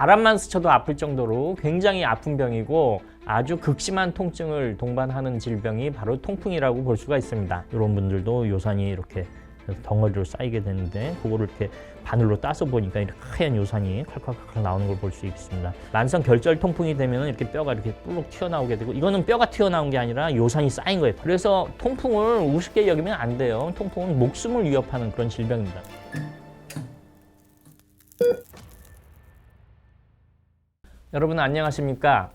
바람만 스쳐도 아플 정도로 굉장히 아픈 병이고 아주 극심한 통증을 동반하는 질병이 바로 통풍이라고 볼 수가 있습니다. 이런 분들도 요산이 이렇게 덩어리로 쌓이게 되는데 그거를 이렇게 바늘로 따서 보니까 이렇게 하얀 요산이 콸콸콸 나오는 걸 볼 수 있습니다. 만성 결절 통풍이 되면 이렇게 뼈가 이렇게 뿔룩 튀어나오게 되고 이거는 뼈가 튀어나온 게 아니라 요산이 쌓인 거예요. 그래서 통풍을 우습게 여기면 안 돼요. 통풍은 목숨을 위협하는 그런 질병입니다. 여러분 안녕하십니까?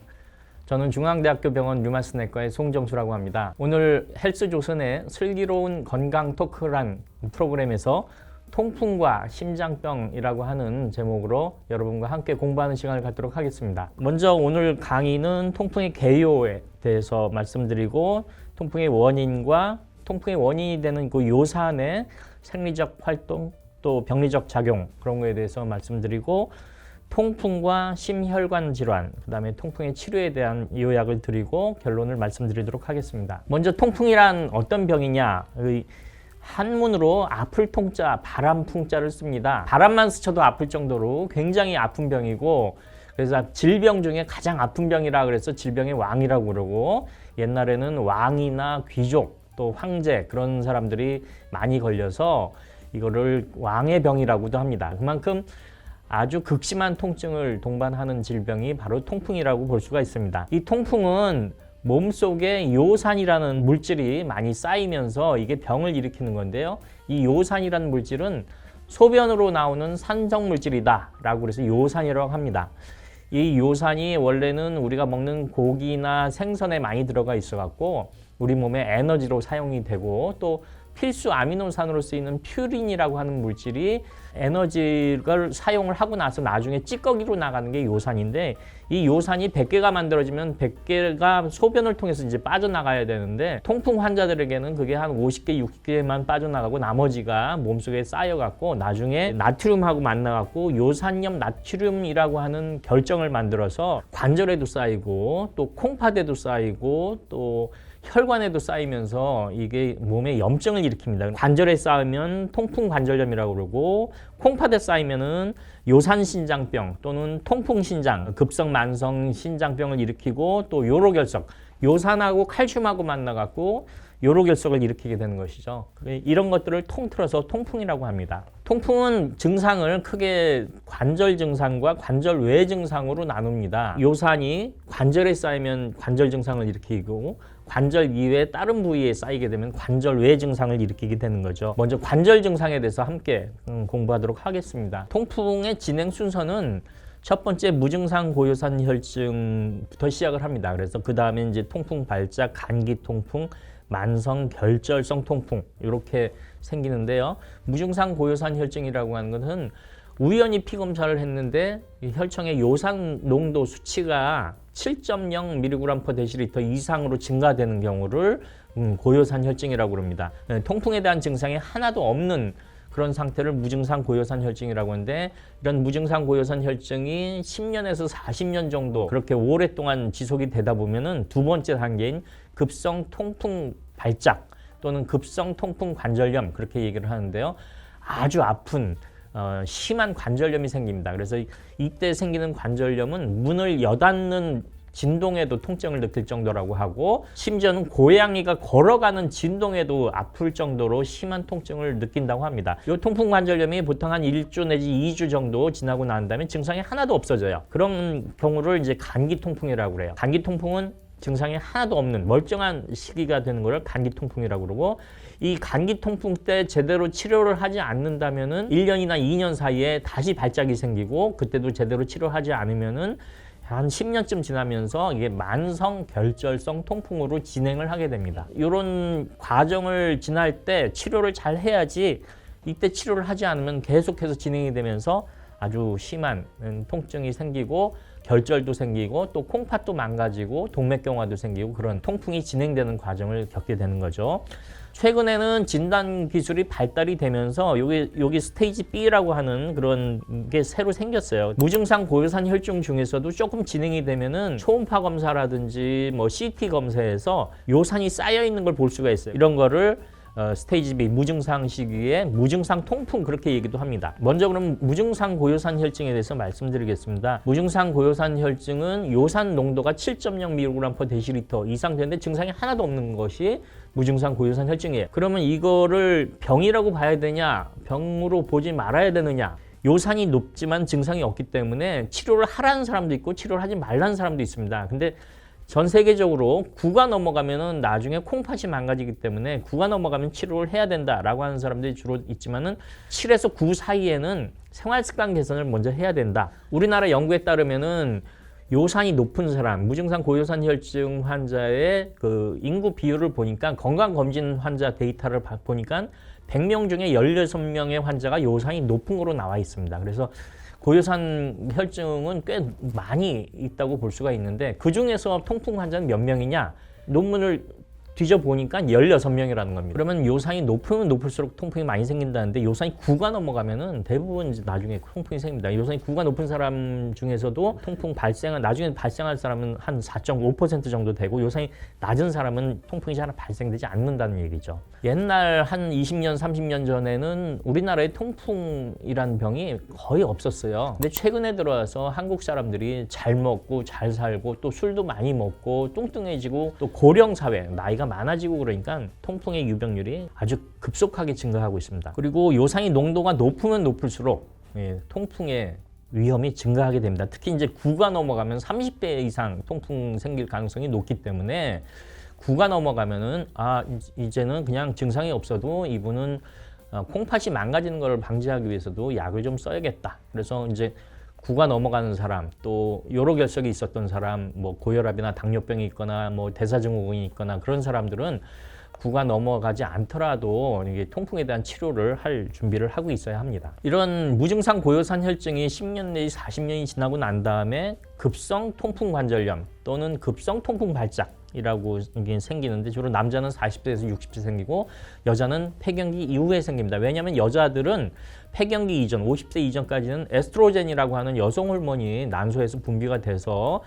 저는 중앙대학교 병원 류마스 내과의 송정수라고 합니다. 오늘 헬스조선의 슬기로운 건강 토크란 프로그램에서 통풍과 심장병이라고 하는 제목으로 여러분과 함께 공부하는 시간을 갖도록 하겠습니다. 먼저 오늘 강의는 통풍의 개요에 대해서 말씀드리고 통풍의 원인과 통풍의 원인이 되는 그 요산의 생리적 활동 또 병리적 작용 그런 거에 대해서 말씀드리고 통풍과 심혈관 질환, 그 다음에 통풍의 치료에 대한 요약을 드리고 결론을 말씀드리도록 하겠습니다. 먼저 통풍이란 어떤 병이냐? 한문으로 아플 통자, 바람 풍자를 씁니다. 바람만 스쳐도 아플 정도로 굉장히 아픈 병이고 그래서 질병 중에 가장 아픈 병이라 그래서 질병의 왕이라고 그러고 옛날에는 왕이나 귀족 또 황제 그런 사람들이 많이 걸려서 이거를 왕의 병이라고도 합니다. 그만큼 아주 극심한 통증을 동반하는 질병이 바로 통풍이라고 볼 수가 있습니다. 이 통풍은 몸속에 요산이라는 물질이 많이 쌓이면서 이게 병을 일으키는 건데요. 이 요산이라는 물질은 소변으로 나오는 산성 물질이다 라고 그래서 요산이라고 합니다. 이 요산이 원래는 우리가 먹는 고기나 생선에 많이 들어가 있어 갖고 우리 몸의 에너지로 사용이 되고 또 필수 아미노산으로 쓰이는 퓨린이라고 하는 물질이 에너지를 사용을 하고 나서 나중에 찌꺼기로 나가는 게 요산인데 이 요산이 100개가 만들어지면 100개가 소변을 통해서 이제 빠져나가야 되는데 통풍 환자들에게는 그게 한 50개, 60개만 빠져나가고 나머지가 몸속에 쌓여갖고 나중에 나트륨하고 만나갖고 요산염 나트륨이라고 하는 결정을 만들어서 관절에도 쌓이고 또 콩팥에도 쌓이고 또 혈관에도 쌓이면서 이게 몸에 염증을 일으킵니다. 관절에 쌓이면 통풍 관절염이라고 그러고 콩팥에 쌓이면은 요산신장병 또는 통풍신장, 급성 만성 신장병을 일으키고 또 요로결석, 요산하고 칼슘하고 만나갖고 요로결석을 일으키게 되는 것이죠. 이런 것들을 통틀어서 통풍이라고 합니다. 통풍은 증상을 크게 관절 증상과 관절 외 증상으로 나눕니다. 요산이 관절에 쌓이면 관절 증상을 일으키고 관절 이외 다른 부위에 쌓이게 되면 관절 외 증상을 일으키게 되는 거죠. 먼저 관절 증상에 대해서 함께 공부하도록 하겠습니다. 통풍의 진행 순서는 첫 번째 무증상 고요산 혈증부터 시작을 합니다. 그래서 그 다음에 이제 통풍 발작, 감기 통풍, 만성 결절성 통풍 이렇게 생기는데요. 무증상 고요산 혈증이라고 하는 것은 우연히 피 검사를 했는데 혈청의 요산 농도 수치가 7.0mg/dL 이상으로 증가되는 경우를 고요산 혈증이라고 합니다. 통풍에 대한 증상이 하나도 없는 그런 상태를 무증상 고요산 혈증이라고 하는데 이런 무증상 고요산 혈증이 10년에서 40년 정도 그렇게 오랫동안 지속이 되다 보면은 두 번째 단계인 급성 통풍 발작 또는 급성 통풍 관절염 그렇게 얘기를 하는데요. 아주 아픈 심한 관절염이 생깁니다. 그래서 이때 생기는 관절염은 문을 여닫는 진동에도 통증을 느낄 정도라고 하고 심지어는 고양이가 걸어가는 진동에도 아플 정도로 심한 통증을 느낀다고 합니다. 이 통풍 관절염이 보통 한 1주 내지 2주 정도 지나고 난 다음에 증상이 하나도 없어져요. 그런 경우를 이제 감기 통풍이라고 그래요. 감기 통풍은 증상이 하나도 없는 멀쩡한 시기가 되는 걸 감기 통풍이라고 그러고 이 감기 통풍 때 제대로 치료를 하지 않는다면은 1년이나 2년 사이에 다시 발작이 생기고 그때도 제대로 치료하지 않으면은 한 10년쯤 지나면서 이게 만성 결절성 통풍으로 진행을 하게 됩니다. 이런 과정을 지날 때 치료를 잘 해야지 이때 치료를 하지 않으면 계속해서 진행이 되면서 아주 심한 통증이 생기고 결절도 생기고 또 콩팥도 망가지고 동맥경화도 생기고 그런 통풍이 진행되는 과정을 겪게 되는 거죠. 최근에는 진단 기술이 발달이 되면서 여기 스테이지 B라고 하는 그런 게 새로 생겼어요. 무증상 고요산 혈증 중에서도 조금 진행이 되면은 초음파 검사라든지 뭐 CT 검사에서 요산이 쌓여 있는 걸 볼 수가 있어요. 이런 거를 스테이지 B 무증상 시기에 무증상 통풍 그렇게 얘기도 합니다. 먼저 그럼 무증상 고요산 혈증에 대해서 말씀드리겠습니다. 무증상 고요산 혈증은 요산 농도가 7.0mg/dL 이상 되는데 증상이 하나도 없는 것이 무증상 고요산 혈증이에요. 그러면 이거를 병이라고 봐야 되냐, 병으로 보지 말아야 되느냐? 요산이 높지만 증상이 없기 때문에 치료를 하라는 사람도 있고 치료를 하지 말라는 사람도 있습니다. 근데 전 세계적으로 9가 넘어가면은 나중에 콩팥이 망가지기 때문에 9가 넘어가면 치료를 해야 된다라고 하는 사람들이 주로 있지만은 7에서 9 사이에는 생활습관 개선을 먼저 해야 된다. 우리나라 연구에 따르면은 요산이 높은 사람, 무증상 고요산 혈증 환자의 그 인구 비율을 보니까 건강검진 환자 데이터를 보니까 100명 중에 16명의 환자가 요산이 높은 거로 나와 있습니다. 그래서 고요산 혈증은 꽤 많이 있다고 볼 수가 있는데 그 중에서 통풍 환자는 몇 명이냐? 논문을 뒤져보니까 16명이라는 겁니다. 그러면 요산이 높으면 높을수록 통풍이 많이 생긴다는데 요산이 9가 넘어가면은 대부분 이제 나중에 통풍이 생깁니다. 요산이 9가 높은 사람 중에서도 통풍 나중에 발생할 사람은 한 4.5% 정도 되고 요산이 낮은 사람은 통풍이 잘 발생되지 않는다는 얘기죠. 옛날 한 20년, 30년 전에는 우리나라에 통풍이란 병이 거의 없었어요. 근데 최근에 들어와서 한국 사람들이 잘 먹고 잘 살고 또 술도 많이 먹고 뚱뚱해지고 또 고령 사회, 나이가 많아지고 그러니까 통풍의 유병률이 아주 급속하게 증가하고 있습니다. 그리고 요산이 농도가 높으면 높을수록 통풍의 위험이 증가하게 됩니다. 특히 이제 9가 넘어가면 30배 이상 통풍 생길 가능성이 높기 때문에 9가 넘어가면은 이제는 그냥 증상이 없어도 이분은 콩팥이 망가지는 걸 방지하기 위해서도 약을 좀 써야겠다. 그래서 이제 9가 넘어가는 사람, 또 요로결석이 있었던 사람, 뭐 고혈압이나 당뇨병이 있거나 뭐 대사증후군이 있거나 그런 사람들은 9가 넘어가지 않더라도 이게 통풍에 대한 치료를 할 준비를 하고 있어야 합니다. 이런 무증상 고요산 혈증이 10년 내지 40년이 지나고 난 다음에 급성 통풍 관절염 또는 급성 통풍 발작이라고 이게 생기는데 주로 남자는 40대에서 60대 생기고 여자는 폐경기 이후에 생깁니다. 왜냐하면 여자들은 폐경기 이전, 50세 이전까지는 에스트로겐이라고 하는 여성 호르몬이 난소에서 분비가 돼서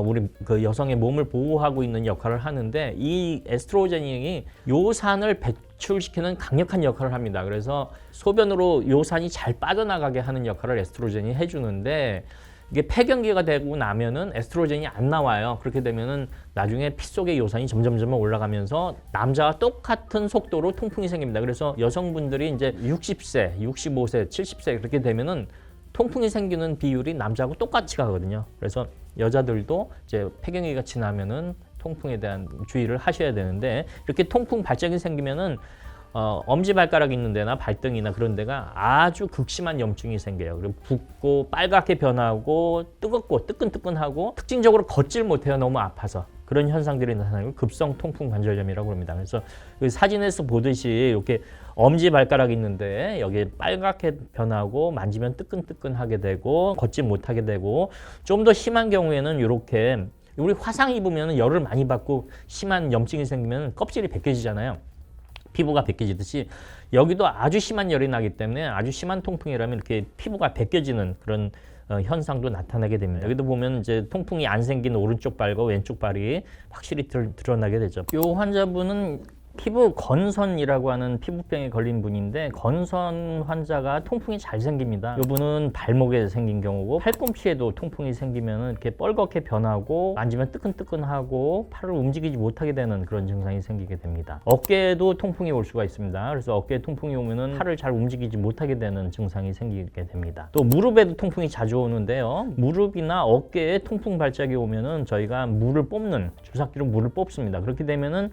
우리 그 여성의 몸을 보호하고 있는 역할을 하는데 이 에스트로겐이 요산을 배출시키는 강력한 역할을 합니다. 그래서 소변으로 요산이 잘 빠져나가게 하는 역할을 에스트로겐이 해주는데 이게 폐경기가 되고 나면은 에스트로겐이 안 나와요. 그렇게 되면은 나중에 피 속의 요산이 점점 올라가면서 남자와 똑같은 속도로 통풍이 생깁니다. 그래서 여성분들이 이제 60세, 65세, 70세 그렇게 되면은 통풍이 생기는 비율이 남자하고 똑같이 가거든요. 그래서 여자들도 이제 폐경기가 지나면은 통풍에 대한 주의를 하셔야 되는데 이렇게 통풍 발작이 생기면은 엄지발가락 있는 데나 발등이나 그런 데가 아주 극심한 염증이 생겨요. 그리고 붓고 빨갛게 변하고 뜨겁고 뜨끈뜨끈하고 특징적으로 걷질 못해요. 너무 아파서. 그런 현상들이 나타나는 급성 통풍 관절염이라고 합니다. 그래서 그 사진에서 보듯이 이렇게 엄지발가락 있는데 여기에 빨갛게 변하고 만지면 뜨끈뜨끈하게 되고 걷지 못하게 되고 좀 더 심한 경우에는 이렇게 우리 화상 입으면 열을 많이 받고 심한 염증이 생기면 껍질이 벗겨지잖아요. 피부가 벗겨지듯이 여기도 아주 심한 열이 나기 때문에 아주 심한 통풍이라면 이렇게 피부가 벗겨지는 그런 현상도 나타나게 됩니다. 여기도 보면 이제 통풍이 안 생긴 오른쪽 발과 왼쪽 발이 확실히 드러나게 되죠. 이 환자분은 피부 건선이라고 하는 피부병에 걸린 분인데 건선 환자가 통풍이 잘 생깁니다. 이분은 발목에 생긴 경우고 팔꿈치에도 통풍이 생기면 이렇게 뻘겋게 변하고 만지면 뜨끈뜨끈하고 팔을 움직이지 못하게 되는 그런 증상이 생기게 됩니다. 어깨에도 통풍이 올 수가 있습니다. 그래서 어깨에 통풍이 오면은 팔을 잘 움직이지 못하게 되는 증상이 생기게 됩니다. 또 무릎에도 통풍이 자주 오는데요. 무릎이나 어깨에 통풍 발작이 오면은 저희가 물을 뽑는 주사기로 물을 뽑습니다. 그렇게 되면은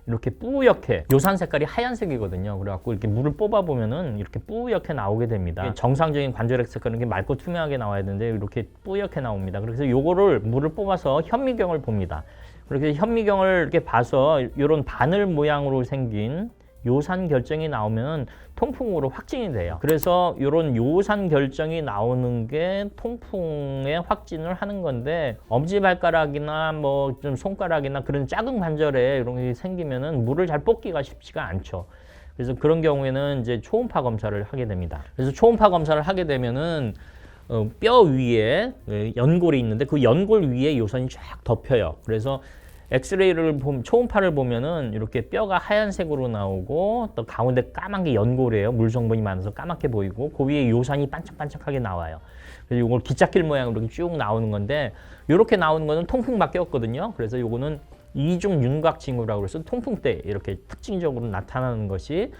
이렇게 뿌옇게 요산 색깔이 하얀색이거든요. 그래갖고 이렇게 물을 뽑아 보면은 이렇게 뿌옇게 나오게 됩니다. 정상적인 관절액 색깔은 이렇게 맑고 투명하게 나와야 되는데 이렇게 뿌옇게 나옵니다. 그래서 요거를 물을 뽑아서 현미경을 봅니다. 그렇게 현미경을 이렇게 봐서 이런 바늘 모양으로 생긴 요산 결정이 나오면 통풍으로 확진이 돼요. 그래서 이런 요산 결정이 나오는 게 통풍의 확진을 하는 건데 엄지발가락이나 뭐 좀 손가락이나 그런 작은 관절에 이런 게 생기면은 물을 잘 뽑기가 쉽지가 않죠. 그래서 그런 경우에는 이제 초음파 검사를 하게 됩니다. 그래서 초음파 검사를 하게 되면은 뼈 위에 연골이 있는데 그 연골 위에 요산이 쫙 덮여요. 그래서 엑스레이를 보면 초음파를 보면은 이렇게 뼈가 하얀색으로 나오고 또 가운데 까만 게 연골이에요. 물 성분이 많아서 까맣게 보이고 그 위에 요산이 반짝반짝하게 나와요. 그래서 이걸 기찻길 모양으로 이렇게 쭉 나오는 건데 이렇게 나오는 거는 통풍밖에 없거든요. 그래서 요거는 이중 윤곽 징후라고 해서 통풍 때 이렇게 특징적으로 나타나는 것이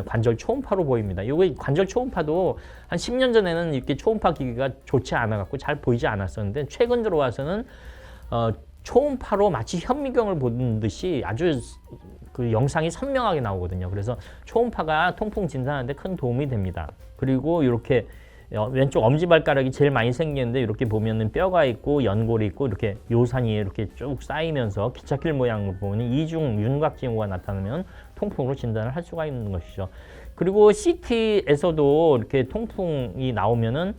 관절 초음파로 보입니다. 요거 관절 초음파도 한 10년 전에는 이렇게 초음파 기기가 좋지 않아 갖고 잘 보이지 않았었는데 최근 들어와서는 초음파로 마치 현미경을 보는 듯이 아주 그 영상이 선명하게 나오거든요. 그래서 초음파가 통풍 진단하는데 큰 도움이 됩니다. 그리고 이렇게 왼쪽 엄지발가락이 제일 많이 생기는데 이렇게 보면은 뼈가 있고 연골이 있고 이렇게 요산이 이렇게 쭉 쌓이면서 기찻길 모양으로 보면 이중 윤곽 징후가 나타나면 통풍으로 진단을 할 수가 있는 것이죠. 그리고 CT에서도 이렇게 통풍이 나오면은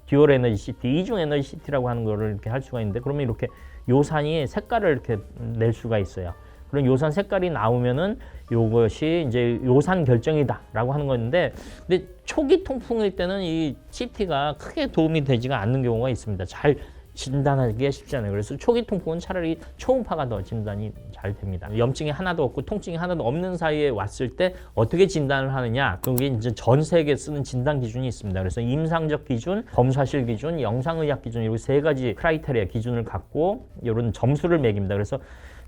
듀얼 에너지 CT, 이중 에너지 CT라고 하는 거를 이렇게 할 수가 있는데 그러면 이렇게 요산이 색깔을 이렇게 낼 수가 있어요. 그런 요산 색깔이 나오면은 요것이 이제 요산 결정이다라고 하는 건데, 근데 초기 통풍일 때는 이 CT가 크게 도움이 되지가 않는 경우가 있습니다. 잘 진단하기가 쉽지 않아요. 그래서 초기 통풍은 차라리 초음파가 더 진단이 잘 됩니다. 염증이 하나도 없고 통증이 하나도 없는 사이에 왔을 때 어떻게 진단을 하느냐? 그게 이제 전 세계에 쓰는 진단 기준이 있습니다. 그래서 임상적 기준, 검사실 기준, 영상의학 기준 이렇게 세 가지 크라이테리아 기준을 갖고 이런 점수를 매깁니다. 그래서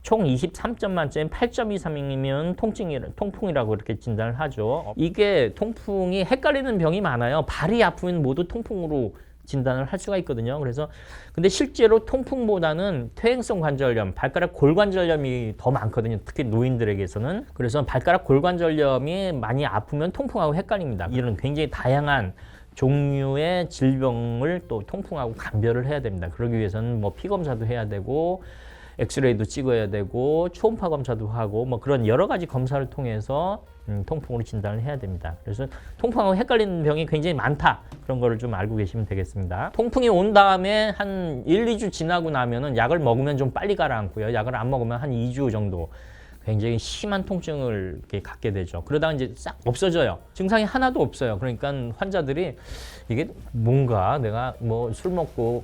총 23점 만점에 8점 이상이면 통풍이라고 이렇게 진단을 하죠. 이게 통풍이 헷갈리는 병이 많아요. 발이 아프면 모두 통풍으로 진단을 할 수가 있거든요. 그래서 근데 실제로 통풍보다는 퇴행성 관절염, 발가락 골관절염이 더 많거든요. 특히 노인들에게서는. 그래서 발가락 골관절염이 많이 아프면 통풍하고 헷갈립니다. 이런 굉장히 다양한 종류의 질병을 또 통풍하고 감별을 해야 됩니다. 그러기 위해서는 뭐 피 검사도 해야 되고 엑스레이도 찍어야 되고 초음파 검사도 하고 뭐 그런 여러 가지 검사를 통해서 통풍으로 진단을 해야 됩니다. 그래서 통풍하고 헷갈리는 병이 굉장히 많다. 그런 거를 좀 알고 계시면 되겠습니다. 통풍이 온 다음에 한 1, 2주 지나고 나면은 약을 먹으면 좀 빨리 가라앉고요. 약을 안 먹으면 한 2주 정도 굉장히 심한 통증을 이렇게 갖게 되죠. 그러다가 이제 싹 없어져요. 증상이 하나도 없어요. 그러니까 환자들이 이게 뭔가 내가 뭐 술 먹고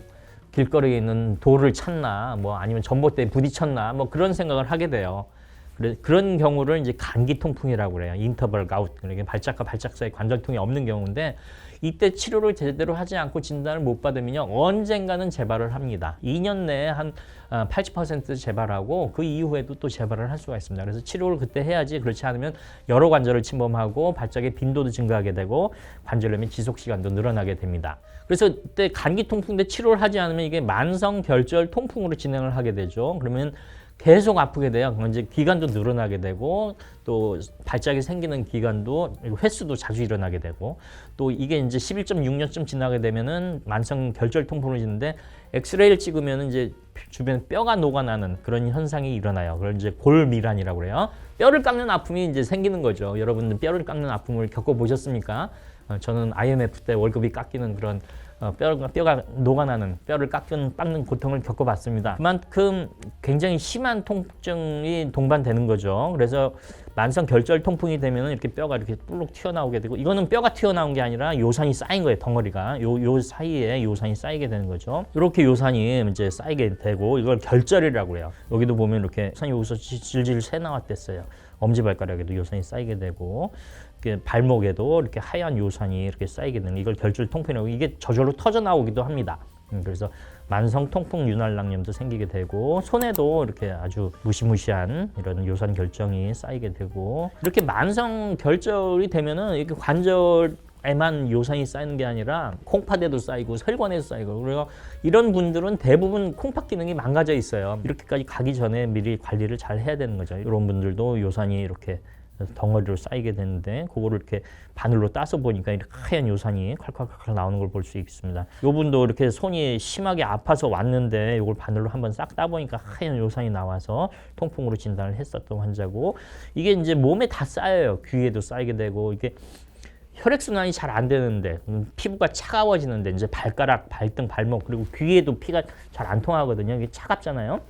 길거리에 있는 돌을 찼나, 뭐 아니면 전봇대에 부딪혔나, 뭐 그런 생각을 하게 돼요. 그런 경우를 이제 감기 통풍이라고 그래요. 인터벌 가웃. 그러니까 발작과 발작 사이 관절통이 없는 경우인데 이때 치료를 제대로 하지 않고 진단을 못 받으면요 언젠가는 재발을 합니다. 2년 내에 한 80% 재발하고 그 이후에도 또 재발을 할 수가 있습니다. 그래서 치료를 그때 해야지 그렇지 않으면 여러 관절을 침범하고 발작의 빈도도 증가하게 되고 관절염의 지속 시간도 늘어나게 됩니다. 그래서 그때 감기 통풍 때 치료를 하지 않으면 이게 만성 결절 통풍으로 진행을 하게 되죠. 그러면 계속 아프게 돼요. 이제 기간도 늘어나게 되고 또 발작이 생기는 기간도 횟수도 자주 일어나게 되고 또 이게 이제 11.6년쯤 지나게 되면은 만성 결절 통풍을 짓는데 엑스레이를 찍으면 이제 주변에 뼈가 녹아나는 그런 현상이 일어나요. 그걸 이제 골밀환이라고 그래요. 뼈를 깎는 아픔이 이제 생기는 거죠. 여러분들 뼈를 깎는 아픔을 겪어보셨습니까? 저는 IMF 때 월급이 깎이는 그런 뼈가 녹아나는 뼈를 깎는 고통을 겪어봤습니다. 그만큼 굉장히 심한 통증이 동반되는 거죠. 그래서 만성 결절 통풍이 되면 이렇게 뼈가 이렇게 뿔룩 튀어나오게 되고 이거는 뼈가 튀어나온 게 아니라 요산이 쌓인 거예요. 덩어리가 요 사이에 요산이 쌓이게 되는 거죠. 이렇게 요산이 이제 쌓이게 되고 이걸 결절이라고 해요. 여기도 보면 이렇게 요산이 여기서 질질 새 나왔댔어요. 엄지발가락에도 요산이 쌓이게 되고 발목에도 이렇게 하얀 요산이 이렇게 쌓이게 되는 이걸 결절 통풍이라고 이게 저절로 터져 나오기도 합니다. 그래서 만성 통풍 윤활낭염도 생기게 되고 손에도 이렇게 아주 무시무시한 이런 요산 결정이 쌓이게 되고 이렇게 만성 결절이 되면은 이렇게 관절에만 요산이 쌓이는 게 아니라 콩팥에도 쌓이고 혈관에도 쌓이고 그래서 이런 분들은 대부분 콩팥 기능이 망가져 있어요. 이렇게까지 가기 전에 미리 관리를 잘 해야 되는 거죠. 이런 분들도 요산이 이렇게 덩어리로 쌓이게 되는데 그거를 이렇게 바늘로 따서 보니까 이렇게 하얀 요산이 콸콸콸 나오는 걸 볼 수 있습니다. 요분도 이렇게 손이 심하게 아파서 왔는데 이걸 바늘로 한번 싹 따보니까 하얀 요산이 나와서 통풍으로 진단을 했었던 환자고 이게 이제 몸에 다 쌓여요. 귀에도 쌓이게 되고 이게 혈액순환이 잘 안 되는데 피부가 차가워지는데 이제 발가락, 발등, 발목 그리고 귀에도 피가 잘 안 통하거든요. 이게 차갑잖아요.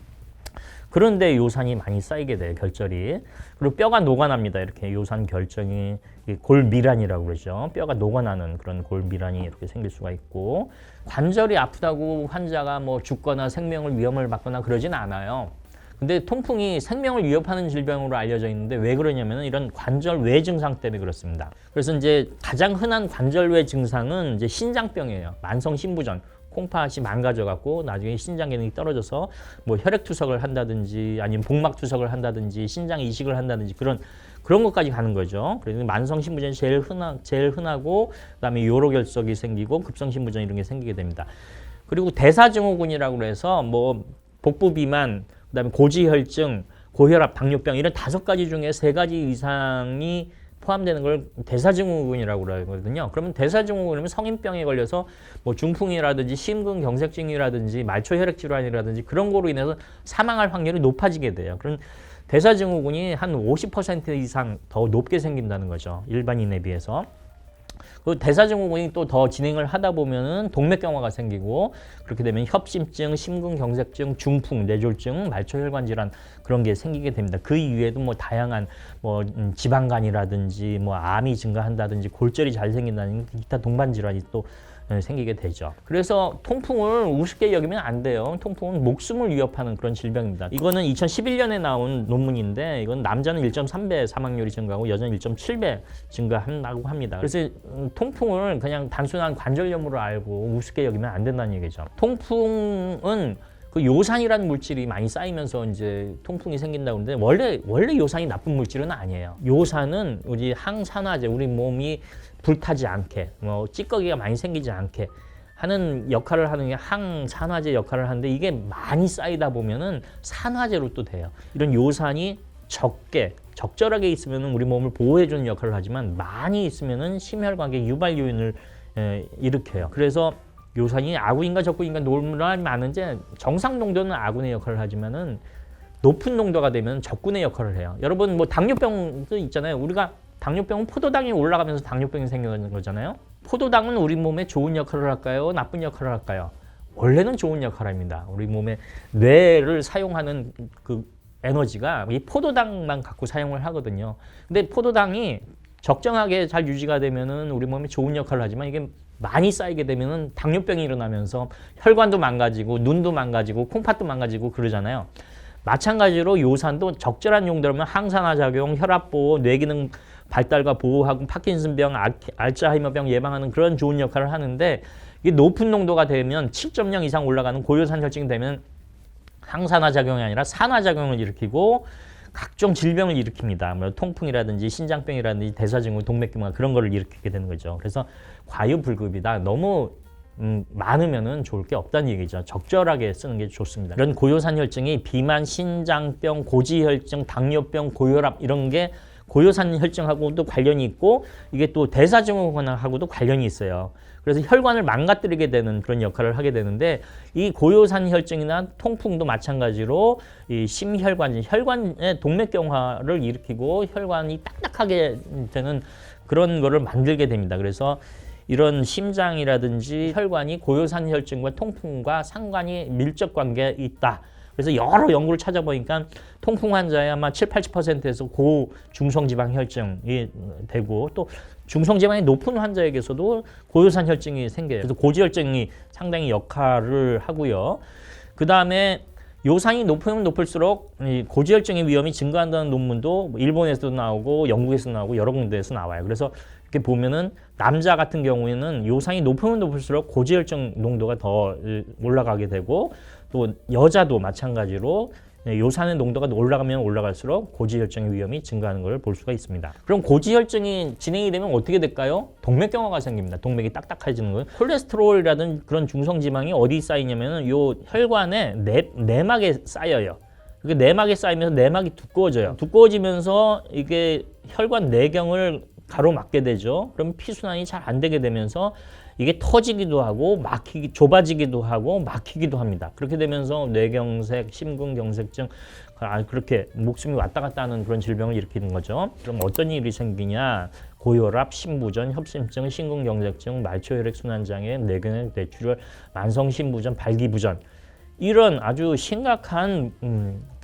그런데 요산이 많이 쌓이게 돼요, 결절이. 그리고 뼈가 녹아납니다. 이렇게 요산 결정이 골밀환이라고 그러죠. 뼈가 녹아나는 그런 골밀환이 이렇게 생길 수가 있고 관절이 아프다고 환자가 뭐 죽거나 생명을 위험을 받거나 그러진 않아요. 근데 통풍이 생명을 위협하는 질병으로 알려져 있는데 왜 그러냐면 이런 관절외 증상 때문에 그렇습니다. 그래서 이제 가장 흔한 관절외 증상은 이제 신장병이에요. 만성 신부전. 콩팥이 망가져갖고 나중에 신장 기능이 떨어져서 뭐 혈액투석을 한다든지 아니면 복막투석을 한다든지 신장 이식을 한다든지 그런 것까지 가는 거죠. 그래서 만성 신부전이 제일 흔하고 그다음에 요로결석이 생기고 급성 신부전 이런 게 생기게 됩니다. 그리고 대사증후군이라고 해서 뭐 복부 비만, 그다음에 고지혈증, 고혈압, 당뇨병 이런 5가지 중에 3가지 이상이 포함되는 걸 대사증후군이라고 그러거든요. 그러면 대사증후군이면 성인병에 걸려서 뭐 중풍이라든지 심근경색증이라든지 말초혈액 질환이라든지 그런 거로 인해서 사망할 확률이 높아지게 돼요. 그런 대사증후군이 한 50% 이상 더 높게 생긴다는 거죠. 일반인에 비해서. 그 대사증후군이 또 더 진행을 하다 보면은 동맥경화가 생기고 그렇게 되면 협심증, 심근경색증, 중풍, 뇌졸중, 말초혈관 질환 그런 게 생기게 됩니다. 그 이외에도 뭐 다양한 뭐 지방간이라든지 뭐 암이 증가한다든지 골절이 잘 생긴다는 기타 동반 질환이 또 생기게 되죠. 그래서 통풍을 우습게 여기면 안 돼요. 통풍은 목숨을 위협하는 그런 질병입니다. 이거는 2011년에 나온 논문인데 이건 남자는 1.3배 사망률이 증가하고 여자는 1.7배 증가한다고 합니다. 그래서 통풍을 그냥 단순한 관절염으로 알고 우습게 여기면 안 된다는 얘기죠. 통풍은 그 요산이라는 물질이 많이 쌓이면서 이제 통풍이 생긴다고 하는데 원래 요산이 나쁜 물질은 아니에요. 요산은 우리 항산화제, 우리 몸이 불타지 않게, 뭐 찌꺼기가 많이 생기지 않게 하는 역할을 하는 게 항산화제 역할을 하는데 이게 많이 쌓이다 보면은 산화제로 또 돼요. 이런 요산이 적절하게 있으면은 우리 몸을 보호해주는 역할을 하지만 많이 있으면은 심혈관계 유발 요인을 일으켜요. 그래서 요산이 아군인가 적군인가 논란이 많은데 정상 농도는 아군의 역할을 하지만은 높은 농도가 되면 적군의 역할을 해요. 여러분 뭐 당뇨병도 있잖아요. 우리가 당뇨병은 포도당이 올라가면서 당뇨병이 생기는 거잖아요. 포도당은 우리 몸에 좋은 역할을 할까요? 나쁜 역할을 할까요? 원래는 좋은 역할을 합니다. 우리 몸의 뇌를 사용하는 그 에너지가 이 포도당만 갖고 사용을 하거든요. 근데 포도당이 적정하게 잘 유지가 되면은 우리 몸에 좋은 역할을 하지만 이게 많이 쌓이게 되면은 당뇨병이 일어나면서 혈관도 망가지고 눈도 망가지고 콩팥도 망가지고 그러잖아요. 마찬가지로 요산도 적절한 용도라면 항산화 작용, 혈압 보호, 뇌기능 발달과 보호하고 파킨슨병, 알츠하이머병 예방하는 그런 좋은 역할을 하는데 이게 높은 농도가 되면 7.0 이상 올라가는 고요산 혈증이 되면 항산화 작용이 아니라 산화 작용을 일으키고 각종 질병을 일으킵니다. 뭐 통풍이라든지 신장병이라든지 대사증후, 동맥경화 그런 거를 일으키게 되는 거죠. 그래서 과유불급이다. 너무 많으면은 좋을 게 없다는 얘기죠. 적절하게 쓰는 게 좋습니다. 이런 고요산 혈증이 비만, 신장병, 고지혈증, 당뇨병, 고혈압 이런 게 고요산 혈증하고도 관련이 있고 이게 또 대사증후군하고도 관련이 있어요. 그래서 혈관을 망가뜨리게 되는 그런 역할을 하게 되는데 이 고요산 혈증이나 통풍도 마찬가지로 이 심혈관, 혈관의 동맥경화를 일으키고 혈관이 딱딱하게 되는 그런 거를 만들게 됩니다. 그래서 이런 심장이라든지 혈관이 고요산 혈증과 통풍과 상관이 밀접 관계에 있다. 그래서 여러 연구를 찾아보니까 통풍 환자의 아마 7-80%에서 고중성지방 혈증이 되고 또 중성지방이 높은 환자에게서도 고요산 혈증이 생겨요. 그래서 고지혈증이 상당히 역할을 하고요. 그 다음에 요산이 높으면 높을수록 고지혈증의 위험이 증가한다는 논문도 일본에서도 나오고 영국에서도 나오고 여러 군데에서 나와요. 그래서 이렇게 보면은 남자 같은 경우에는 요산이 높으면 높을수록 고지혈증 농도가 더 올라가게 되고 또 여자도 마찬가지로 요산의 농도가 올라가면 올라갈수록 고지혈증의 위험이 증가하는 것을 볼 수가 있습니다. 그럼 고지혈증이 진행이 되면 어떻게 될까요? 동맥경화가 생깁니다. 동맥이 딱딱해지는 거예요. 콜레스테롤이라든 그런 중성지방이 어디 쌓이냐면은 요 혈관의 내막에 쌓여요. 그게 내막에 쌓이면서 내막이 두꺼워져요. 두꺼워지면서 이게 혈관 내경을 가로막게 되죠. 그럼 피순환이 잘 안 되게 되면서 이게 터지기도 하고 좁아지기도 하고 막히기도 합니다. 그렇게 되면서 뇌경색, 심근경색증 그렇게 목숨이 왔다 갔다 하는 그런 질병을 일으키는 거죠. 그럼 어떤 일이 생기냐? 고혈압, 심부전, 협심증, 심근경색증, 말초혈액 순환장애, 뇌경색, 뇌출혈, 만성심부전, 발기부전 이런 아주 심각한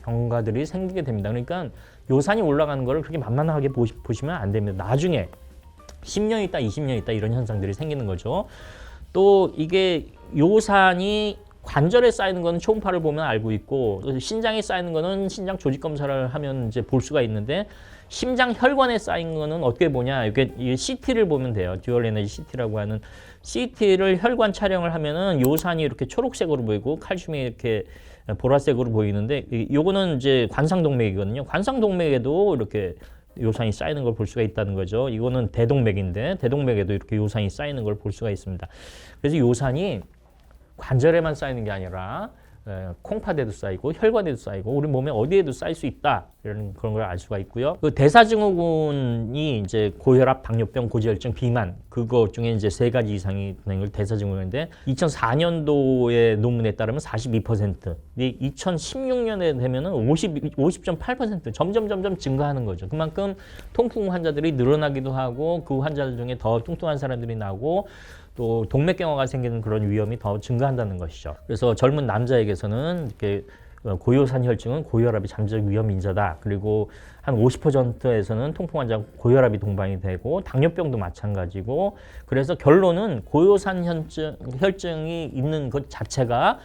경과들이 생기게 됩니다. 그러니까 요산이 올라가는 거를 그렇게 만만하게 보시면 안 됩니다. 나중에 10년 있다, 20년 있다 이런 현상들이 생기는 거죠. 또 이게 요산이 관절에 쌓이는 거는 초음파를 보면 알고 있고, 신장에 쌓이는 거는 신장 조직 검사를 하면 이제 볼 수가 있는데, 심장 혈관에 쌓인 거는 어떻게 보냐? 이게 CT를 보면 돼요. 듀얼 에너지 CT라고 하는 CT를 혈관 촬영을 하면은 요산이 이렇게 초록색으로 보이고 칼슘이 이렇게 보라색으로 보이는데, 요거는 이제 관상동맥이거든요. 관상동맥에도 이렇게 요산이 쌓이는 걸 볼 수가 있다는 거죠. 이거는 대동맥인데 대동맥에도 이렇게 요산이 쌓이는 걸 볼 수가 있습니다. 그래서 요산이 관절에만 쌓이는 게 아니라 콩팥에도 쌓이고 혈관에도 쌓이고 우리 몸에 어디에도 쌓일 수 있다, 이런 그런 걸 알 수가 있고요. 그 대사증후군이 이제 고혈압, 당뇨병, 고지혈증, 비만, 그거 중에 이제 3가지 이상이 되는 걸 대사증후군인데, 2004년도의 논문에 따르면 42%, 2016년에 되면은 50.8% 점점 증가하는 거죠. 그만큼 통풍 환자들이 늘어나기도 하고, 그 환자들 중에 더 뚱뚱한 사람들이 나고, 또 동맥경화가 생기는 그런 위험이 더 증가한다는 것이죠. 그래서 젊은 남자에게서는 이렇게 고요산 혈증은 고혈압이 잠재적 위험 인자다. 그리고 한 50%에서는 통풍 환자 고혈압이 동반이 되고, 당뇨병도 마찬가지고, 그래서 결론은 고요산 혈증이 있는 것 자체가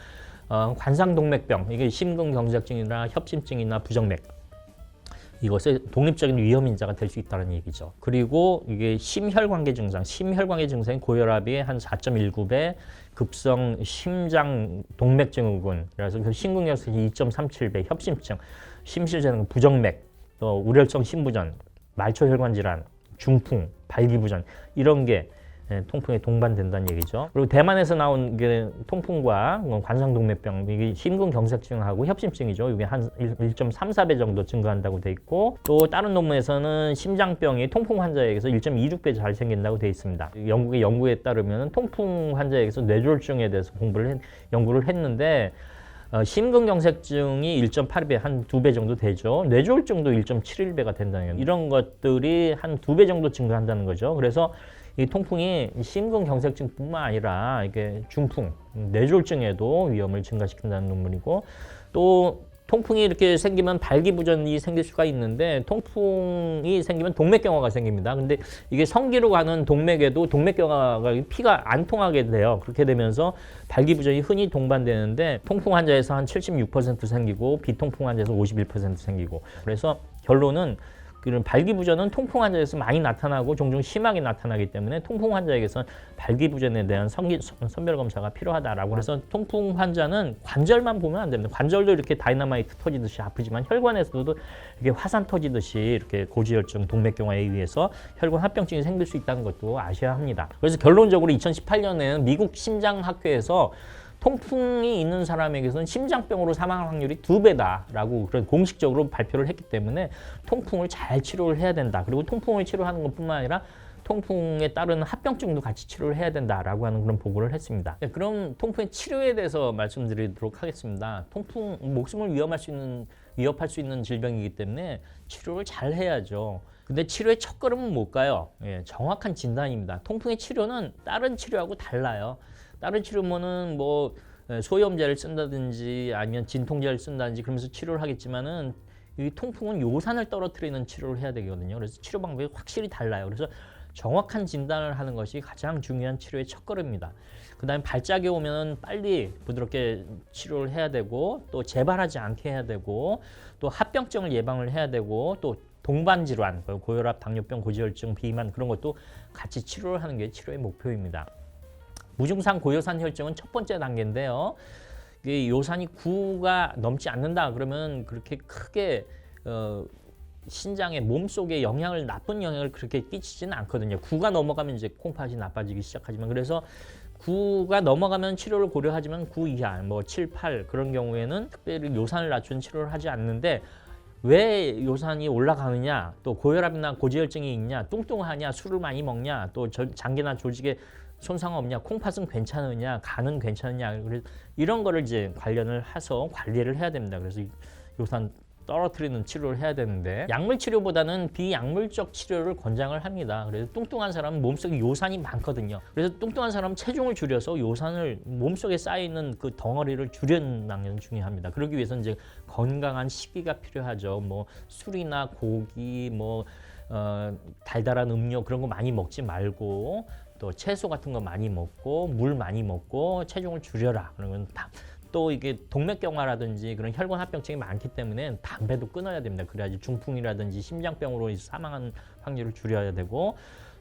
관상동맥병, 이게 심근경색증이나 협심증이나 부정맥, 이것의 독립적인 위험인자가 될 수 있다는 얘기죠. 그리고 이게 심혈관계 증상, 심혈관계 증상이 고혈압이 한 4.19배, 급성 심장 동맥증후군, 그래서 심근경색이 2.37배, 협심증, 심실재능, 부정맥, 또 우렬성 심부전, 말초혈관 질환, 중풍, 발기부전, 이런 게 통풍에 동반된다는 얘기죠. 그리고 대만에서 나온 게 통풍과 관상동맥병, 이게 심근경색증하고 협심증이죠. 이게 한 1.34배 정도 증가한다고 돼 있고, 또 다른 논문에서는 심장병이 통풍 환자에게서 1.26배 잘 생긴다고 돼 있습니다. 영국의 연구에 따르면 통풍 환자에게서 뇌졸중에 대해서 연구를 했는데, 심근경색증이 1.8배, 한 2배 정도 되죠. 뇌졸중도 1.71배가 된다는 거예요. 이런 것들이 한 2배 정도 증가한다는 거죠. 그래서 이 통풍이 심근경색증뿐만 아니라 이게 중풍, 뇌졸중에도 위험을 증가시킨다는 논문이고, 또 통풍이 이렇게 생기면 발기부전이 생길 수가 있는데, 통풍이 생기면 동맥경화가 생깁니다. 근데 이게 성기로 가는 동맥에도 동맥경화가 피가 안 통하게 돼요. 그렇게 되면서 발기부전이 흔히 동반되는데, 통풍 환자에서 한 76% 생기고 비통풍 환자에서 51% 생기고, 그래서 결론은 이런 발기부전은 통풍 환자에서 많이 나타나고 종종 심하게 나타나기 때문에 통풍 환자에게서는 발기부전에 대한 선별 검사가 필요하다라고 해서, 통풍 환자는 관절만 보면 안 됩니다. 관절도 이렇게 다이너마이트 터지듯이 아프지만 혈관에서도 이렇게 화산 터지듯이 이렇게 고지혈증, 동맥경화에 의해서 혈관 합병증이 생길 수 있다는 것도 아셔야 합니다. 그래서 결론적으로 2018년에는 미국 심장학회에서 통풍이 있는 사람에게서는 심장병으로 사망할 확률이 2배다라고 그런 공식적으로 발표를 했기 때문에 통풍을 잘 치료를 해야 된다. 그리고 통풍을 치료하는 것뿐만 아니라 통풍에 따른 합병증도 같이 치료를 해야 된다라고 하는 그런 보고를 했습니다. 네, 그럼 통풍의 치료에 대해서 말씀드리도록 하겠습니다. 통풍, 목숨을 위협할 수 있는 질병이기 때문에 치료를 잘 해야죠. 근데 치료의 첫걸음은 뭘까요? 정확한 진단입니다. 통풍의 치료는 다른 치료하고 달라요. 다른 치료는 뭐 소염제를 쓴다든지 아니면 진통제를 쓴다든지 그러면서 치료를 하겠지만은, 이 통풍은 요산을 떨어뜨리는 치료를 해야 되거든요. 그래서 치료 방법이 확실히 달라요. 그래서 정확한 진단을 하는 것이 가장 중요한 치료의 첫걸음입니다. 그 다음에 발작이 오면 빨리 부드럽게 치료를 해야 되고, 또 재발하지 않게 해야 되고, 또 합병증을 예방을 해야 되고, 또 동반 질환, 고혈압, 당뇨병, 고지혈증, 비만, 그런 것도 같이 치료를 하는 게 치료의 목표입니다. 무증상 고요산 혈증은 첫 번째 단계인데요. 이게 요산이 9가 넘지 않는다 그러면 그렇게 크게 신장의 몸속에 나쁜 영향을 그렇게 끼치지는 않거든요. 9가 넘어가면 이제 콩팥이 나빠지기 시작하지만, 그래서 9가 넘어가면 치료를 고려하지만 9 이하, 뭐 7, 8 그런 경우에는 특별히 요산을 낮춘 치료를 하지 않는데, 왜 요산이 올라가느냐, 또 고혈압이나 고지혈증이 있냐, 뚱뚱하냐, 술을 많이 먹냐, 또 장기나 조직에 손상 없냐, 콩팥은 괜찮으냐, 간은 괜찮으냐, 그래서 이런 거를 이제 관련을 해서 관리를 해야 됩니다. 그래서 요산 떨어뜨리는 치료를 해야 되는데, 약물 치료보다는 비약물적 치료를 권장을 합니다. 그래서 뚱뚱한 사람은 몸속에 요산이 많거든요. 그래서 뚱뚱한 사람은 체중을 줄여서 요산을 몸속에 쌓여있는 그 덩어리를 줄이는 게 중요합니다. 그러기 위해서는 이제 건강한 식이가 필요하죠. 뭐 술이나 고기, 뭐 달달한 음료 그런 거 많이 먹지 말고, 또 채소 같은 거 많이 먹고 물 많이 먹고 체중을 줄여라. 그런 건 다. 또 이게 동맥경화라든지 그런 혈관 합병증이 많기 때문에 담배도 끊어야 됩니다. 그래야지 중풍이라든지 심장병으로 사망하는 확률을 줄여야 되고,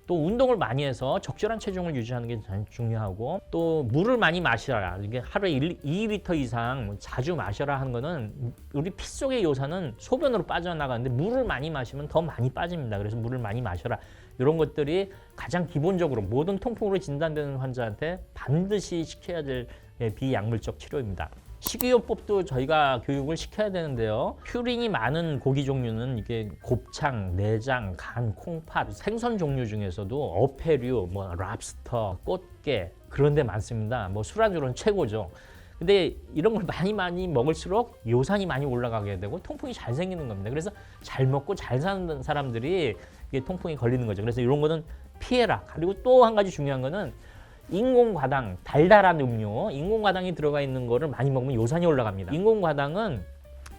또 운동을 많이 해서 적절한 체중을 유지하는 게 중요하고, 또 물을 많이 마시라. 이게 하루에 2리터 이상 자주 마셔라 하는 거는 우리 피 속의 요산은 소변으로 빠져나가는데 물을 많이 마시면 더 많이 빠집니다. 그래서 물을 많이 마셔라. 이런 것들이 가장 기본적으로 모든 통풍으로 진단되는 환자한테 반드시 시켜야 될 비약물적 치료입니다. 식이요법도 저희가 교육을 시켜야 되는데요. 퓨린이 많은 고기 종류는 이게 곱창, 내장, 간, 콩팥, 생선 종류 중에서도 어패류, 뭐 랍스터, 꽃게 그런 데 많습니다. 뭐 술안주로는 최고죠. 근데 이런 걸 많이 먹을수록 요산이 많이 올라가게 되고 통풍이 잘 생기는 겁니다. 그래서 잘 먹고 잘 사는 사람들이 이게 통풍이 걸리는 거죠. 그래서 이런 거는 피해라. 그리고 또 한 가지 중요한 거는 인공과당, 달달한 음료, 인공과당이 들어가 있는 거를 많이 먹으면 요산이 올라갑니다. 인공과당은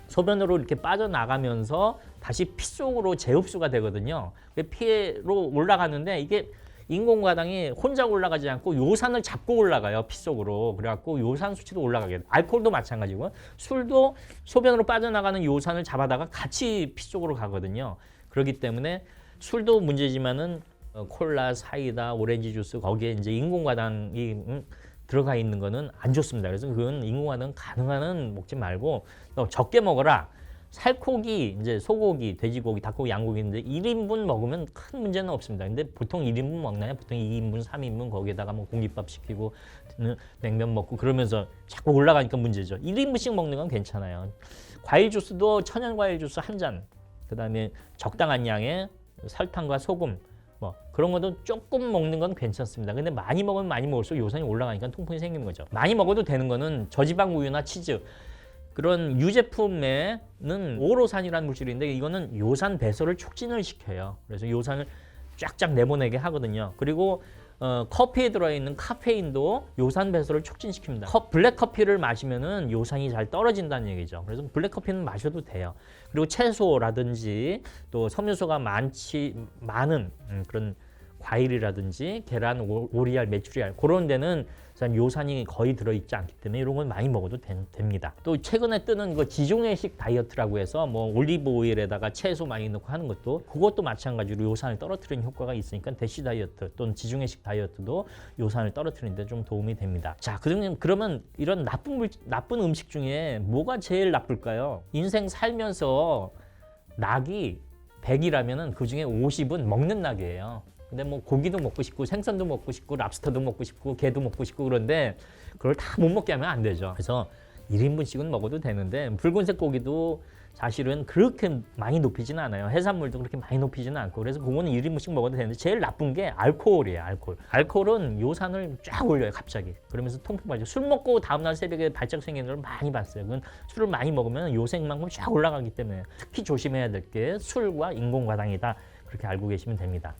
소변으로 이렇게 빠져나가면서 다시 피 속으로 재흡수가 되거든요. 피로 올라가는데 이게 인공과당이 혼자 올라가지 않고 요산을 잡고 올라가요, 피 속으로. 그래갖고 요산 수치도 올라가게 돼요. 알코올도 마찬가지고, 술도 소변으로 빠져나가는 요산을 잡아다가 같이 피 속으로 가거든요. 그렇기 때문에 술도 문제지만은 콜라, 사이다, 오렌지 주스 거기에 이제 인공과당이 들어가 있는 거는 안 좋습니다. 그래서 그건 인공과당 가능한 한 먹지 말고 적게 먹어라. 살코기, 이제 소고기, 돼지고기, 닭고기, 양고기인데 1인분 먹으면 큰 문제는 없습니다. 근데 보통 1인분 먹나요? 보통 2인분, 3인분 거기에다가 뭐 공깃밥 시키고 냉면 먹고 그러면서 자꾸 올라가니까 문제죠. 1인분씩 먹는 건 괜찮아요. 과일 주스도 천연 과일 주스 한 잔, 그다음에 적당한 양의 설탕과 소금 뭐 그런 것도 조금 먹는 건 괜찮습니다. 근데 많이 먹으면 많이 먹을수록 요산이 올라가니까 통풍이 생기는 거죠. 많이 먹어도 되는 거는 저지방 우유나 치즈 그런 유제품에는 오로산이라는 물질인데 이거는 요산 배설을 촉진을 시켜요. 그래서 요산을 쫙쫙 내보내게 하거든요. 그리고 커피에 들어있는 카페인도 요산 배설을 촉진시킵니다. 블랙 커피를 마시면은 요산이 잘 떨어진다는 얘기죠. 그래서 블랙 커피는 마셔도 돼요. 그리고 채소라든지 또 섬유소가 많은 그런 과일이라든지 계란, 오리알, 메추리알 그런 데는 요산이 거의 들어있지 않기 때문에 이런 건 많이 먹어도 됩니다. 또 최근에 뜨는 그 지중해식 다이어트라고 해서 뭐 올리브 오일에다가 채소 많이 넣고 하는 그것도 마찬가지로 요산을 떨어뜨리는 효과가 있으니까 대시 다이어트 또는 지중해식 다이어트도 요산을 떨어뜨리는 데 좀 도움이 됩니다. 자, 그러면 이런 나쁜 음식 중에 뭐가 제일 나쁠까요? 인생 살면서 낙이 100이라면은 그 중에 50은 먹는 낙이에요. 근데 뭐 고기도 먹고 싶고 생선도 먹고 싶고 랍스터도 먹고 싶고 게도 먹고 싶고 그런데 그걸 다 못 먹게 하면 안 되죠. 그래서 1인분씩은 먹어도 되는데 붉은색 고기도 사실은 그렇게 많이 높이지는 않아요. 해산물도 그렇게 많이 높이지는 않고 그래서 그거는 1인분씩 먹어도 되는데 제일 나쁜 게 알코올이에요. 알코올은 요산을 쫙 올려요. 갑자기. 그러면서 통풍 발작. 술 먹고 다음날 새벽에 발작 생기는 걸 많이 봤어요. 그건 술을 많이 먹으면 요생만큼 쫙 올라가기 때문에 특히 조심해야 될 게 술과 인공과당이다. 그렇게 알고 계시면 됩니다.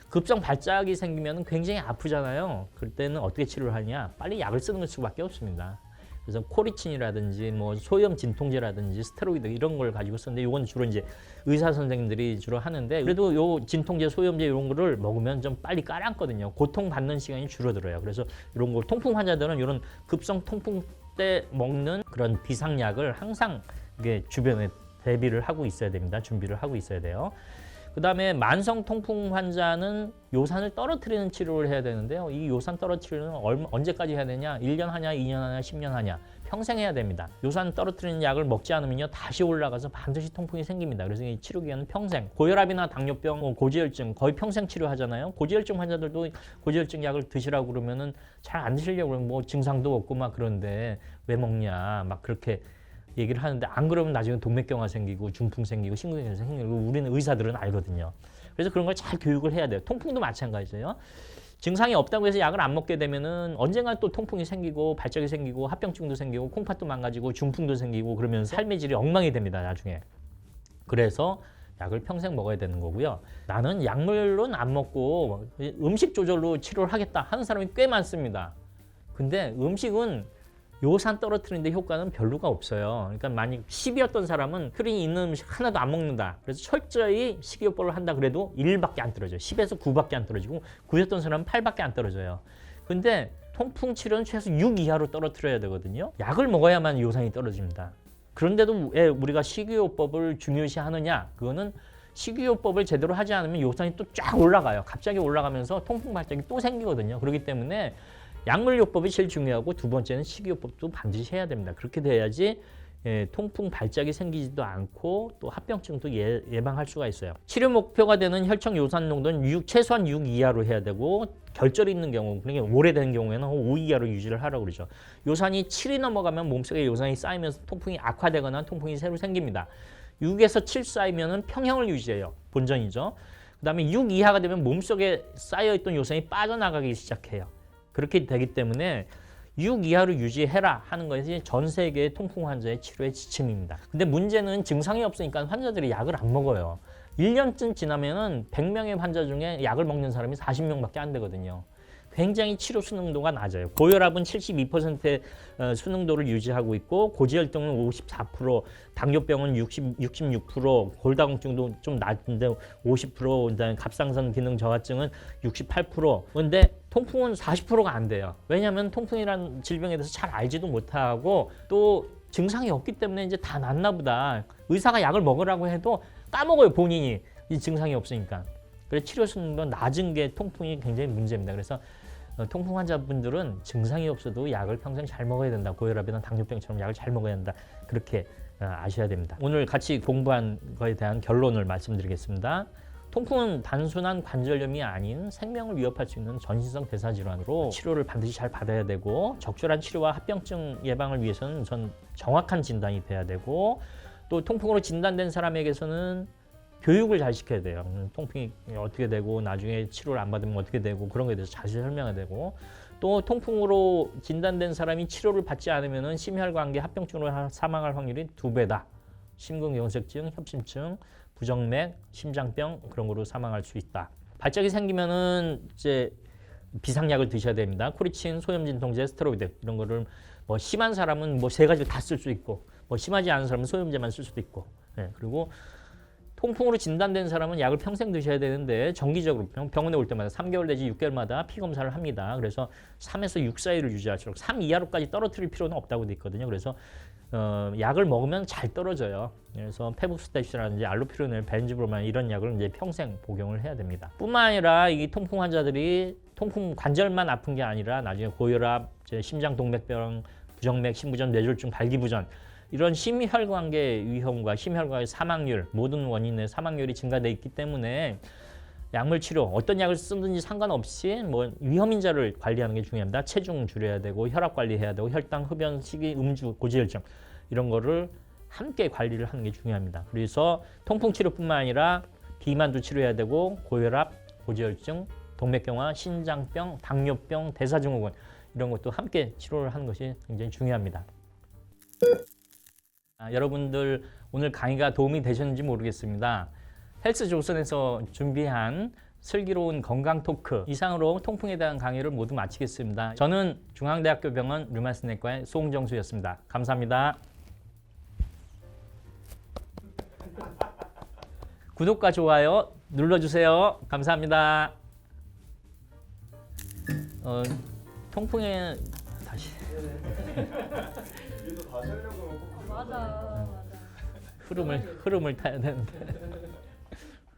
급성 발작이 생기면 굉장히 아프잖아요. 그럴 때는 어떻게 치료를 하냐? 빨리 약을 쓰는 수밖에 없습니다. 그래서 코리친이라든지 뭐 소염 진통제라든지 스테로이드 이런 걸 가지고 쓰는데 이건 주로 이제 의사 선생님들이 주로 하는데 그래도 요 진통제, 소염제 이런 거를 먹으면 좀 빨리 가라앉거든요. 고통 받는 시간이 줄어들어요. 그래서 이런 거 통풍 환자들은 이런 급성 통풍 때 먹는 그런 비상약을 항상 이게 주변에 대비를 하고 있어야 됩니다. 준비를 하고 있어야 돼요. 그 다음에 만성 통풍 환자는 요산을 떨어뜨리는 치료를 해야 되는데요. 이 요산 떨어뜨리는 언제까지 해야 되냐? 1년 하냐, 2년 하냐, 10년 하냐. 평생 해야 됩니다. 요산 떨어뜨리는 약을 먹지 않으면요. 다시 올라가서 반드시 통풍이 생깁니다. 그래서 이 치료 기간은 평생. 고혈압이나 당뇨병, 고지혈증 거의 평생 치료하잖아요. 고지혈증 환자들도 고지혈증 약을 드시라고 그러면은 잘 안 드시려고 그러면 뭐 증상도 없고 막 그런데 왜 먹냐 막 그렇게 얘기를 하는데 안 그러면 나중에 동맥경화 생기고 중풍 생기고 심근경화 생기고 우리는 의사들은 알거든요. 그래서 그런 걸 잘 교육을 해야 돼요. 통풍도 마찬가지예요. 증상이 없다고 해서 약을 안 먹게 되면은 언젠가 또 통풍이 생기고 발작이 생기고 합병증도 생기고 콩팥도 망가지고 중풍도 생기고 그러면서 삶의 질이 엉망이 됩니다. 나중에. 그래서 약을 평생 먹어야 되는 거고요. 나는 약물은 안 먹고 음식 조절로 치료를 하겠다 하는 사람이 꽤 많습니다. 근데 음식은 요산 떨어뜨리는데 효과는 별로가 없어요. 그러니까 만약 10이었던 사람은 혈흔이 있는 음식 하나도 안 먹는다. 그래서 철저히 식이요법을 한다 그래도 1밖에 안 떨어져요. 10에서 9밖에 안 떨어지고 9였던 사람은 8밖에 안 떨어져요. 근데 통풍 치료는 최소 6 이하로 떨어뜨려야 되거든요. 약을 먹어야만 요산이 떨어집니다. 그런데도 왜 우리가 식이요법을 중요시 하느냐? 그거는 식이요법을 제대로 하지 않으면 요산이 또 쫙 올라가요. 갑자기 올라가면서 통풍 발작이 또 생기거든요. 그렇기 때문에 약물요법이 제일 중요하고 두 번째는 식이요법도 반드시 해야 됩니다. 그렇게 돼야지 통풍 발작이 생기지도 않고 또 합병증도 예방할 수가 있어요. 치료 목표가 되는 혈청 요산 농도는 최소한 6 이하로 해야 되고 결절이 있는 경우, 그러니까 오래된 경우에는 5 이하로 유지를 하라고 그러죠. 요산이 7이 넘어가면 몸속에 요산이 쌓이면서 통풍이 악화되거나 통풍이 새로 생깁니다. 6에서 7 쌓이면 평형을 유지해요. 본전이죠. 그 다음에 6 이하가 되면 몸속에 쌓여있던 요산이 빠져나가기 시작해요. 그렇게 되기 때문에 6 이하로 유지해라 하는 것이 전 세계의 통풍 환자의 치료의 지침입니다. 근데 문제는 증상이 없으니까 환자들이 약을 안 먹어요. 1년쯤 지나면은 100명의 환자 중에 약을 먹는 사람이 40명밖에 안 되거든요. 굉장히 치료 수능도가 낮아요. 고혈압은 72%의 수능도를 유지하고 있고 고지혈증은 54%, 당뇨병은 66%, 골다공증도 좀 낮은데 50%, 그다음에 갑상선 기능 저하증은 68%. 근데 통풍은 40%가 안 돼요. 왜냐하면 통풍이라는 질병에 대해서 잘 알지도 못하고 또 증상이 없기 때문에 이제 다 낫나 보다. 의사가 약을 먹으라고 해도 까먹어요, 본인이. 이 증상이 없으니까. 그래서 치료 수능도 낮은 게 통풍이 굉장히 문제입니다. 그래서 통풍 환자분들은 증상이 없어도 약을 평생 잘 먹어야 된다. 고혈압이나 당뇨병처럼 약을 잘 먹어야 된다. 그렇게 아셔야 됩니다. 오늘 같이 공부한 거에 대한 결론을 말씀드리겠습니다. 통풍은 단순한 관절염이 아닌 생명을 위협할 수 있는 전신성 대사질환으로 치료를 반드시 잘 받아야 되고 적절한 치료와 합병증 예방을 위해서는 정확한 진단이 돼야 되고 또 통풍으로 진단된 사람에게서는 교육을 잘 시켜야 돼요. 통풍이 어떻게 되고 나중에 치료를 안 받으면 어떻게 되고 그런 거에 대해서 자세히 설명해야 되고 또 통풍으로 진단된 사람이 치료를 받지 않으면 심혈관계 합병증으로 사망할 확률이 2배다. 심근경색증, 협심증, 부정맥, 심장병 그런 거로 사망할 수 있다. 발작이 생기면은 이제 비상약을 드셔야 됩니다. 코리친, 소염진통제, 스테로이드 이런 거를 뭐 심한 사람은 뭐 3가지를 다 쓸 수 있고 뭐 심하지 않은 사람은 소염제만 쓸 수도 있고 그리고 통풍으로 진단된 사람은 약을 평생 드셔야 되는데 정기적으로 병원에 올 때마다 3개월 내지 6개월마다 피 검사를 합니다. 그래서 3에서 6 사이를 유지할수록 3 이하로까지 떨어뜨릴 필요는 없다고 돼 있거든요. 그래서 약을 먹으면 잘 떨어져요. 그래서 페북스태시라든지 알로피로넬, 벤즈브로만 이런 약을 이제 평생 복용을 해야 됩니다. 뿐만 아니라 이 통풍 환자들이 통풍 관절만 아픈 게 아니라 나중에 고혈압, 심장 동맥병, 부정맥, 심부전, 뇌졸중, 발기부전 이런 심혈관계 위험과 심혈관계 사망률, 모든 원인의 사망률이 증가돼 있기 때문에 약물 치료, 어떤 약을 쓰든지 상관없이 뭐 위험인자를 관리하는 게 중요합니다. 체중 줄여야 되고 혈압 관리해야 되고 혈당, 흡연, 식이, 음주, 고지혈증 이런 거를 함께 관리를 하는 게 중요합니다. 그래서 통풍 치료뿐만 아니라 비만도 치료해야 되고 고혈압, 고지혈증, 동맥경화, 신장병, 당뇨병, 대사증후군 이런 것도 함께 치료를 하는 것이 굉장히 중요합니다. 여러분들 오늘 강의가 도움이 되셨는지 모르겠습니다. 헬스조선에서 준비한 슬기로운 건강 토크 이상으로 통풍에 대한 강의를 모두 마치겠습니다. 저는 중앙대학교 병원 류마티스내과의 송정수였습니다. 감사합니다. 구독과 좋아요 눌러주세요. 감사합니다. 통풍에 다시 맞아. 흐름을 타야 되는데.